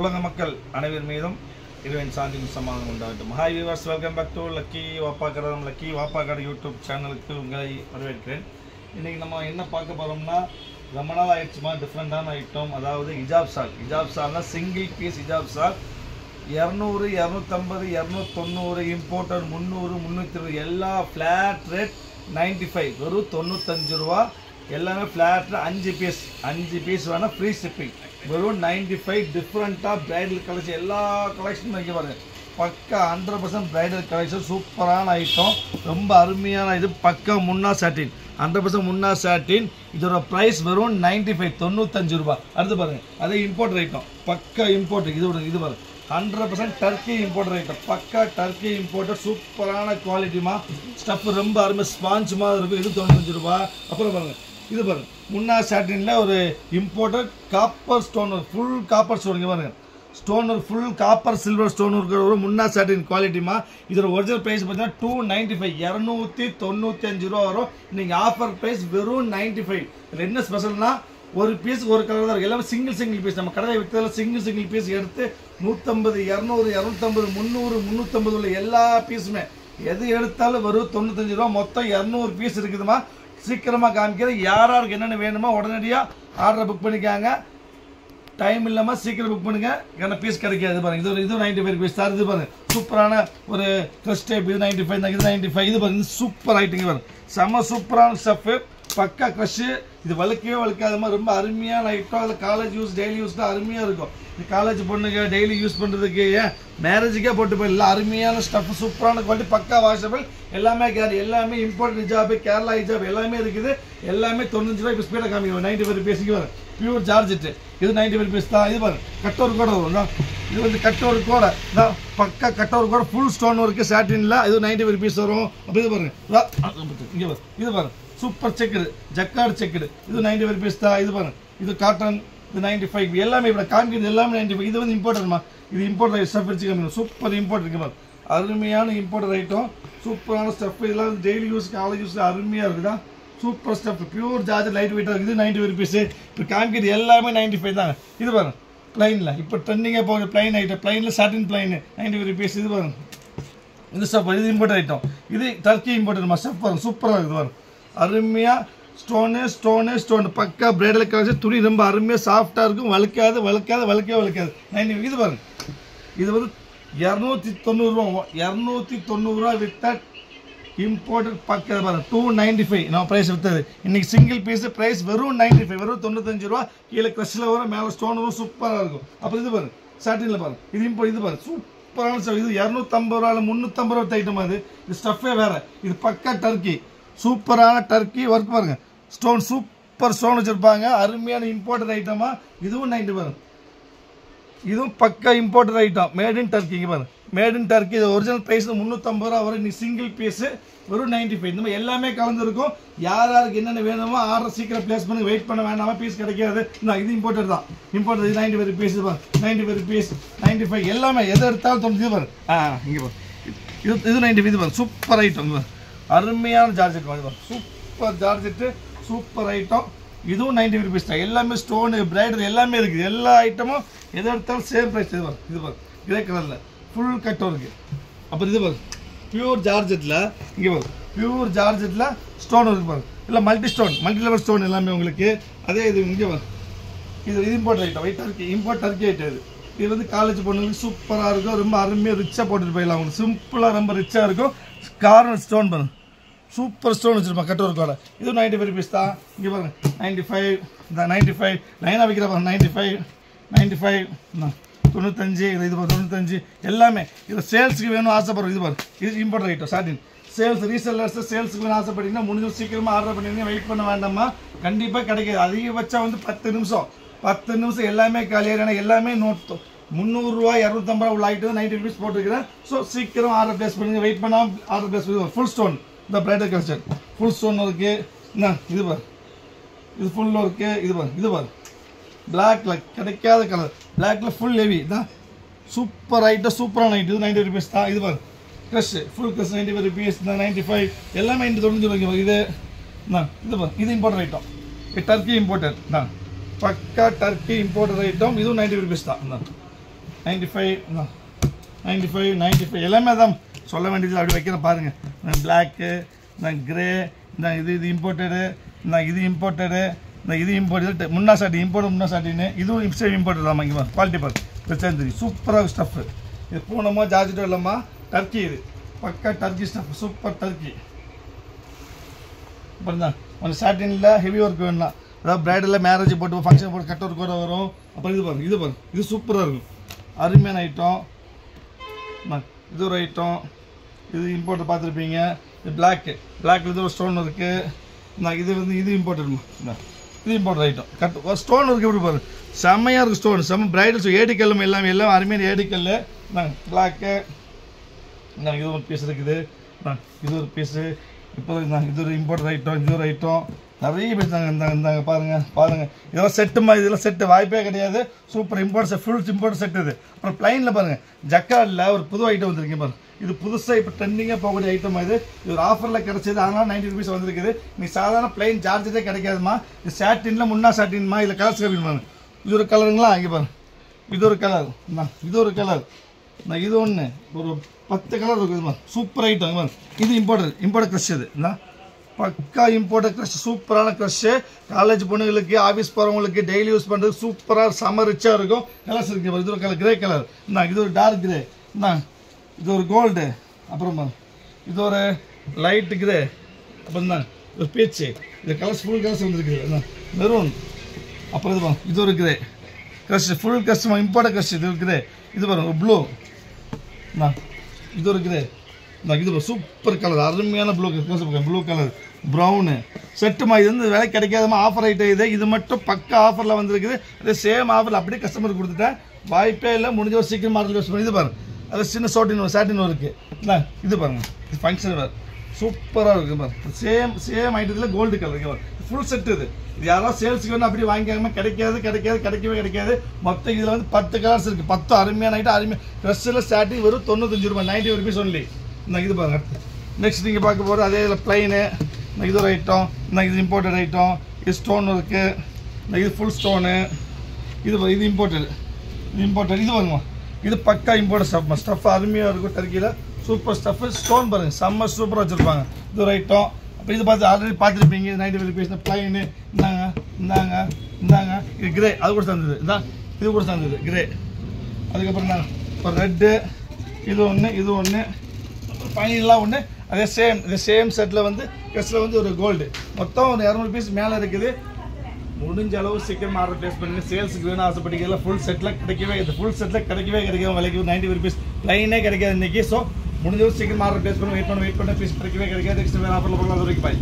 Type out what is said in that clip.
உலக மக்கள் அனைவர் மீதும் இறைவன் சாந்தியும் சமாதானம் உண்டாகட்டும். Hi viewers, welcome back to lucky Vappakadai YouTube சேனலுக்கு உங்களை வரவேற்கிறேன். இன்றைக்கி நம்ம என்ன பார்க்க போகிறோம்னா, ரொம்ப நாள் ஆயிடுச்சுமா டிஃப்ரெண்ட்டான ஐட்டம், அதாவது ஹிஜாப் சால்னா சிங்கிள் பீஸ் ஹிஜாப் சால் 200, 250, 290, இம்போர்ட்டட் 300, 320, எல்லா ஃப்ளாட் ரேட் 95, வெறும் 95 ரூபா. எல்லாமே ஃப்ளாட் 5 பீஸ் வேணால் ஃப்ரீ ஷிப்பிங், வெறும் 95. டிஃப்ரெண்ட்டாக பிரைடல் கலெக்ஷன், எல்லா கலெக்ஷனும் வைக்க பாருங்க. பக்கா 100% பிரைடல் கலெக்ஷன், சூப்பரான ஐட்டம், ரொம்ப அருமையான இது. பக்கா முன்னா சாட்டின், 100% முன்னா சாட்டின். இதோட ப்ரைஸ் வெறும் 95, 95 ரூபா. அடுத்து பாருங்க, அதே இம்போர்ட் ஐட்டம், பக்கா இம்போர்ட். இது பாருங்க 100% டர்க்கி இம்போர்ட் ஐட்டம், பக்கா டர்க்கி இம்போர்ட்டட், சூப்பரான குவாலிட்டிமா. ஸ்டஃப் ரொம்ப அருமை, ஸ்பாஞ்ச் மாதிரி இருக்கும். இது 95 ரூபா. அப்புறம் பாருங்க, இது பாருங்க முன்னா சாட்டினில் ஒரு imported copper stone, full copper stone. இங்கே பாருங்க, stone full copper silver stone இருக்கிற ஒரு முன்னா சாட்டின் குவாலிட்டிமா. இதோட ஒரிஜினல் ப்ரைஸ் பார்த்தீங்கன்னா 295, 295 ரூபா வரும். நீங்கள் ஆஃபர் ப்ரைஸ் வெறும் 95. இதில் என்ன ஸ்பெஷல்னா, ஒரு பீஸ் ஒரு கலர் தான் இருக்குது. எல்லாமே சிங்கிள் பீஸ். நம்ம கடையில் விற்றதில் சிங்கிள் பீஸ் எடுத்து 150, 200, 250, 300, 350 உள்ள எல்லா பீஸுமே எது எடுத்தாலும் வெறும் 95 ரூபா. மொத்தம் 200 பீஸ் இருக்குதுமா. சீக்கிரமாக காமிக்கிறது, யாருக்கு என்னென்ன வேணுமோ உடனடியாக ஆர்டரை புக் பண்ணிக்காங்க. டைம் இல்லாமல் சீக்கிரம் புக் பண்ணுங்க, ஏன்னா பீஸ் கிடைக்காது. பாருங்க, இது 95 பீஸ் தான். இது பாருங்க சூப்பரான ஒரு க்ரஷ் டைப், இது 95 தான். இது 95. இது பாருங்க சூப்பர் ஐட்டிங்க பாருங்க, செம்ம சூப்பரான ஸ்டஃப், பக்கா க்ரஷ்ஷு. இது வழுக்காதமா, ரொம்ப அருமையான ஐட்டம். அதில் காலேஜ் யூஸ், டெய்லி யூஸ்லாம் அருமையாக இருக்கும். இது காலேஜ் பொண்ணுங்க டெய்லி யூஸ் பண்ணுறதுக்கு, ஏன் மேரேஜுக்கே போட்டு போயிடலாம். அருமையான ஸ்டஃப், சூப்பரான குவாலிட்டி, பக்கா வாஷபிள். எல்லாமே எல்லாமே இம்போர்ட் ஹிஜாப், கேரளா ஹிஜாப் எல்லாமே இருக்குது. எல்லாமே 95 ரூபாய். இப்போ ஸ்பீடாக காமிக்கும். 95 பீஸுக்கு வரும், பியூர் ஜார்ஜெட்டு. இது 95 பீஸ் தான். இது பாருங்க கட்டோர் கூட வரும். இது வந்து கட்டோர் கூட தான், பக்கா கட்டோர் கூட ஃபுல் ஸ்டோன் ஒர்க்கு சாட்டின்ல. இது 95 பீஸ் வரும். அப்போ இது பாருங்க, இங்கே பாருங்க, இது பாருங்க சூப்பர் செக்குடு, ஜக்கார்டு செக்குடு. இது 95 பீஸ் தான். இது பாருங்க, இது காட்டன், இது 95. எல்லாமே இப்போ காமிக்கிறது எல்லாமே 95. இது வந்து இம்போர்ட்டட்மா. இது இம்போர்ட் ஸ்டஃப் வச்சு காமிக்கணும். சூப்பர் இம்போர்ட் இருக்கு பாருங்க, அருமையான இம்போர்ட் ஐட்டம், சூப்பரான ஸ்டஃப். இதெல்லாம் டெய்லி யூஸ், காலேஜ் யூஸ் அருமையாக இருக்குதா. Super stuff, pure George, light வெயிட்டாக இருக்குது. இது 95 பீஸு. இப்போ காமிக்கிறது எல்லாமே 95 தாங்க. இது பாருங்க பிளைனில் இப்போ ட்ரெண்டிங்காக போகுது, பிளைன் ஐட்டம், பிளைனில் சாட்டின் பிளைன் 95 பீஸ். இது பாருங்க, இது ஸ்டஃப், இது இம்போர்ட் ஐட்டம். இது டர்க்கி இம்போர்ட் ஸ்டஃப் பாருங்க, சூப்பராக இருக்குது பாருங்க, அருமையாக ஸ்டோனு பக்கா பிரைடல் கலெக்ஷன். துணி ரொம்ப அருமையாக சாஃப்டாக இருக்கும், வழுக்காது. 95. இது பாருங்க, இது வந்து 290 ரூபா. 290 ரூபா வித்தா இம்போர்ட்டட். பக்கம் பாருங்க 295 நம்ம ப்ரைஸ் விற்றது. இன்னைக்கு சிங்கிள் பீஸ் ப்ரைஸ் வெறும் 95, வெறும் 95 ரூபா. கீழே க்ரஷ்ல வரும், மேலே ஸ்டோன் வரும், சூப்பராக இருக்கும். அப்புறம் இது பாருங்க சாட்டினில் பாருங்க, இது இம்போர்ட். இது பாருங்க சூப்பரான ஸ்டஃப். இது 250 ரூபா, 350 ரூபா ஐட்டம். அது இது ஸ்டஃபே வேற. இது பக்கா டர்க்கி, சூப்பரான டர்க்கி ஒர்க் பாருங்க. ஸ்டோன், சூப்பர் ஸ்டோன் வச்சிருப்பாங்க, அருமையான இம்போர்ட்டட் ஐட்டமா. இதுவும் 90 பாருங்க, இதுவும் பக்கா imported item, made in Turkey. இங்கே பாருங்க, மேட் இன் டர்க்கி. இது ஒரிஜினல் ப்ரைஸ் 350 ரூபா வரும். இன்னைக்கு சிங்கிள் பீஸு வெறும் 95. இந்த மாதிரி எல்லாமே கலந்துருக்கும். யாருக்கு என்னென்ன வேணுமோ ஆர்டர் சீக்கிரம் பிளேஸ் பண்ணி, வெயிட் பண்ண வேண்டாமா, பீஸ் கிடைக்காது. இது இம்போர்ட்டட் தான், இம்போர்ட்டட். இது 95 பீஸ் பாருங்க, 95 பீஸ், 95. எல்லாமே எது எடுத்தாலும் 90 பாருங்க. இங்கே பாருங்க, இது 90. இது பாருங்க சூப்பர் ஐட்டம், அருமையான ஜார்ஜெட் மாதிரி பாருங்க, சூப்பர் ஜார்ஜெட்டு, சூப்பர் ஐட்டம். இதுவும் 95 பீஸ் தான். எல்லாமே ஸ்டோனு, பிரைடல் எல்லாமே இருக்குது. எல்லா ஐட்டமும் எது எடுத்தாலும் சேம் ப்ரைஸ். இது பாருங்க, இது பாருங்க கிரே கலரில் ஃபுல் கட்டும் இருக்குது. அப்புறம் இது பாருங்க பியூர் ஜார்ஜெட்டில், இங்கே பாருங்க பியூர் ஜார்ஜெட்டில் ஸ்டோன் இருக்குது பாருங்க. இல்லை மல்டி லெவல் ஸ்டோன் எல்லாமே உங்களுக்கு. அதே இது இங்கே பாருங்க, இது import item, import Turkey item. இது வந்து காலேஜ் பொண்ணுங்களுக்கு சூப்பராக இருக்கும், ரொம்ப அருமையாக ரிச்சாக போட்டுட்டு போயிடலாம். உங்களுக்கு சிம்பிளாக ரொம்ப ரிச்சாக இருக்கும். கார்னர் ஸ்டோன் பாருங்க, சூப்பர் ஸ்டோன் வச்சுருப்பாங்க கட்டோர் கூட. இது 95 பீஸ் தான். இங்கே பாருங்க 95, இந்த 95 லைனாக வைக்கிற பாருங்க. 95, 95. இது பாருங்க 95. எல்லாமே இது சேல்ஸுக்கு வேணும் ஆசைப்படுறோம். இது பாருங்க, இது இம்போர்ட் ஐட்டம் சாட்டின். சேல்ஸ் ரீசெல்லர்ஸ் சேல்ஸுக்கு வேணும் ஆசைப்பட்டீங்கன்னா முடிஞ்ச சீக்கிரமாக ஆர்டர் பண்ணிங்கன்னா வெயிட் பண்ண வேண்டாமா, கண்டிப்பாக கிடைக்காது. அதிகபட்சம் வந்து 10 நிமிஷம் எல்லாமே காலியாக. ஏன்னா எல்லாமே 300 ரூபா, 250 ரூபா உள்ள ஐட்டம் 90 பீஸ் போட்டுருக்கிறேன். ஸோ சீக்கிரம் ஆர்டர் பிளேஸ் பண்ணுங்க, வெயிட் பண்ணாமல் ஆர்டர் பிளேஸ் பண்ணுங்க. ஃபுல் ஸ்டோன், இந்த பிரைடல் கலெக்ஷன் ஃபுல் ஸ்டோன் இருக்கு. இது பாரு, இது ஃபுல் இருக்கு. இது பாரு பிளாக்ல கிடைக்காத கலர், பிளாக்ல ஃபுல் ஹெவி தான். சூப்பர் ஐட்டம், சூப்பரான ஐட்டம். இது 95 பீஸ் தான். இது பாரு க்ரஷ், ஃபுல் க்ரஷ் 95 பீஸ் தான். 95 எல்லாமே 95 ரூபாய்க்கு. இது பாரு, இது இம்போர்ட்டட் ஐட்டம், டர்க்கி இம்போர்ட்டட் தான், பக்கா டர்க்கி இம்போர்ட்டட் ஐட்டம். இதுவும் 95 பீஸ் தான். 95 95 95 எல்லாமே தான் சொல்ல வேண்டியது அப்படி வைக்கிறேன் பாருங்கள் பிளாக்கு இந்த கிரே இந்த இது இம்போர்ட்டடு இந்த இது இம்போர்ட்டடு இந்த இது இம்போர்ட்டடு முன்னா சாட்டி இம்போர்ட் முன்னா சாட்டின்னு இதுவும் சேம் இம்போர்ட்டட் தான் இங்கே குவாலிட்டி பாரு பிரச்சனை சூப்பராக ஸ்டஃப்பு இது பூனமா ஜார்ஜெட்டோ இல்லாமா டர்க்கி இது பக்கா டர்க்கி ஸ்டஃப் சூப்பர் டர்க்கி அப்புறம் தான் கொஞ்சம் சாட்டினில் ஹெவி ஒர்க் வேணும்னா அதாவது பிரைடலில் மேரேஜ் போட்டு ஃபங்க்ஷன் போட்டு கட் ஒர்க் கூட வரும் அப்புறம் இது பாருங்க இது சூப்பராக இருக்கும் அருமையான ஐட்டம் இது ஒரு ஐட்டம் இது இம்போர்ட்டட் பார்த்துருப்பீங்க இது பிளாக்ல இது ஒரு ஸ்டோன் இருக்குது இது வந்து இது இம்போர்ட்டட் இது இம்போர்ட்டட் ஐட்டம் கட் ஒரு ஸ்டோன் இருக்குது எப்படி பாருங்க செம்மையாக இருக்குது ஸ்டோன் செம்ம பிரைடல்ஸ் ஏடிக்கல்லும் எல்லாம் அருமையான ஏடிக்கல் பிளாக்கு இது ஒரு பீஸ் இருக்குது இது ஒரு பீஸு இப்போ இது ஒரு இம்போர்ட்டட் ஐட்டம் இது ஒரு ஐட்டம் நிறைய பேர் இந்தாங்க பாருங்கள் இதெல்லாம் செட்டு மாதிரி இதெல்லாம் செட்டு வாய்ப்பே கிடையாது super import full import set இது அப்புறம் ப்ளைனில் பாருங்கள் ஜக்கார்டில் ஒரு புது ஐட்டம் வந்துருக்கீங்க பாருங்க இது புதுசாக இப்போ ட்ரெண்டிங்காக போகக்கூடிய ஐட்டம் இது ஒரு ஆஃபரில் கிடச்சிது அதனால் 90 rupees வந்துருக்குது நீ சாதாரண ப்ளைன் சார்ஜரே கிடைக்காதுமா இது சாட்டினில் முன்னா சாட்டின்மா இதில் கலர்ஸ் கப்பிடுவாங்க இது ஒரு கலருங்களா இங்கே பாருங்க இது ஒரு கலர் இது ஒரு கலர் இது ஒன்று ஒரு 10 கலர் இருக்குதுமா சூப்பர் ஐட்டம் இது இம்போர்ட்டட் க்ரஷ் இது பக்கா இம்போர்ட்டட் க்ரஷ் சூப்பரான க்ரஷ்ஷு காலேஜ் பொண்ணுங்களுக்கு ஆஃபீஸ் போகிறவங்களுக்கு டெய்லி யூஸ் பண்ணுறது சூப்பராக செம்ம ரிச்சாக இருக்கும் கலர்ஸ் இருக்குது இது ஒரு கலர் கிரே கலர் இது ஒரு டார்க் கிரே இது ஒரு கோல்டு அப்புறமா இது ஒரு லைட் கிரே அப்புறம் தான் ஒரு பீச்சு இது கலர்ஸ் ஃபுல் கலர்ஸ் வந்துருக்குது மெரூன் அப்புறம் இது ஒரு grey crush full crush imported crush இது ஒரு கிரே இது பாருங்க ஒரு ப்ளூ இது ஒரு கிரே இது சூப்பர் கலர் அருமையான ப்ளூ கலர் ப்ரௌனு செட்டுமா இது வந்து விலை கிடைக்காதமா ஆஃபர் ஐட்டம் இது மட்டும் பக்கா ஆஃபரில் வந்துருக்குது அதே சேம் ஆஃபரில் அப்படியே கஸ்டமருக்கு கொடுத்துட்டேன் வாய்ப்பே இல்லை முடிஞ்ச ஒரு சீக்கிரம் மாடல் யூஸ் பண்ணி இது பாருங்க அது சின்ன சாட்டின் இருக்குது இது பாருங்க இது ஃபங்க்ஷன் வேறு சூப்பராக இருக்குது பாருங்க சேம் ஐட்டத்தில் கோல்டு கலர் ஃபுல் செட் இது யாராவது சேல்ஸுக்கு வேணும் அப்படி வாங்கிக்காம கிடைக்கவே கிடைக்காது மொத்தம் இதில் வந்து 10 கலர்ஸ் இருக்குது 10 அருமையான ஐட்டம் அருமையான ட்ரெஸ்ஸில் ஸ்டார்டிங் வரும் 95 ரூபாய் 90 rupees ஒன்லி இது பாருங்க நெக்ஸ்ட் நீங்கள் பார்க்க போகிறது அதே இதில் ப்ளைனு இது ஒரு ஐட்டம் இது இம்போர்ட்டட் ஐட்டம் இது ஸ்டோன் இருக்குது இது ஃபுல் ஸ்டோனு இது இம்போர்ட்டட் இது வாங்குவோம் இது பக்கா இம்போர்ட்டட் ஸ்டஃப் அருமையாக இருக்கும் டர்க்கியில் சூப்பர் ஸ்டஃப் ஸ்டோன் பாருங்க செம்ம சூப்பராக வச்சுருப்பாங்க இது ஒரு ஐட்டம் அப்போ இது பார்த்து ஆல்ரெடி பார்த்துருப்பீங்க 90 rupees ப்ளைனு இந்தாங்க இது கிரே அது கூட தந்தது இது கூட தந்தது கிரே அதுக்கப்புறம் இப்போ ரெட்டு இது ஒன்று ஃபைனலாக ஒன்று அதே சேம் செட்டில் வந்து ட்ரெஸ்ஸில் வந்து ஒரு கோல்டு மொத்தம் ஒரு 200 rupees மேலே இருக்குது முடிஞ்ச அளவு சீக்கிரம் ஆர்டர் ப்ளேஸ் பண்ணுங்க சேல்ஸுக்கு வேணும் ஆசைப்பட்டீங்க ஃபுல் செட்டில் கிடைக்கவே விலைக்கு 90 rupees ப்ளைனே கிடைக்காது இன்றைக்கி ஸோ முடிஞ்ச அளவு சீக்கிரம் ஆர்டர் ப்ளேஸ் பண்ணி வெயிட் பண்ண பீஸ் கிடைக்கவே கிடைக்காது நெக்ஸ்ட் வேறு ஆஃபரில் போகலாம் அது வரைக்கும் பாய்